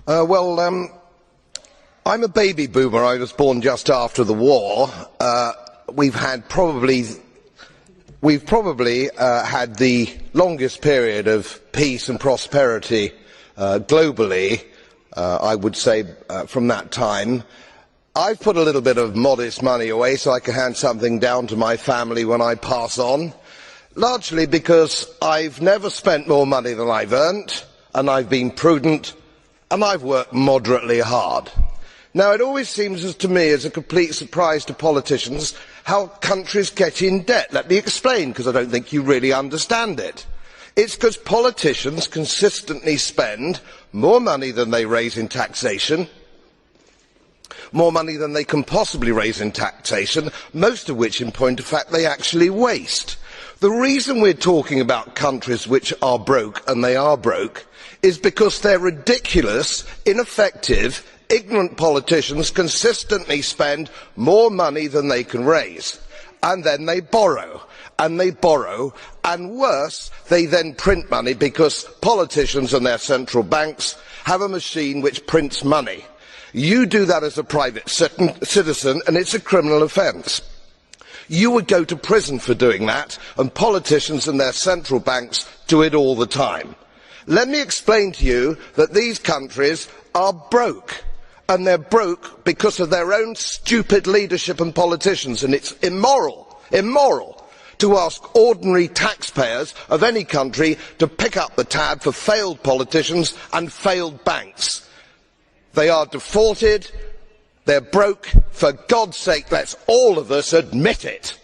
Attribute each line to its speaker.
Speaker 1: I'm a baby boomer. I was born just after the war. We've probably had the longest period of peace and prosperity globally, I would say, from that time. I've put a little bit of modest money away so I can hand something down to my family when I pass on, largely because I've never spent more money than I've earned, and I've been prudent, and I've worked moderately hard. Now, it always seems to me as a complete surprise to politicians how countries get in debt. Let me explain, because I don't think you really understand it. It's because politicians consistently spend more money than they raise in taxation, more money than they can possibly raise in taxation, most of which, in point of fact, they actually waste. The reason we're talking about countries which are broke, and they are broke, is because their ridiculous, ineffective, ignorant politicians consistently spend more money than they can raise, and then they borrow, and worse, they then print money, because politicians and their central banks have a machine which prints money. You do that as a private citizen, and it's a criminal offence. You would go to prison for doing that, and politicians and their central banks do it all the time. Let me explain to you that these countries are broke, and they're broke because of their own stupid leadership and politicians, and it's immoral to ask ordinary taxpayers of any country to pick up the tab for failed politicians and failed banks. They are defaulted, they're broke. For God's sake, let's all of us admit it.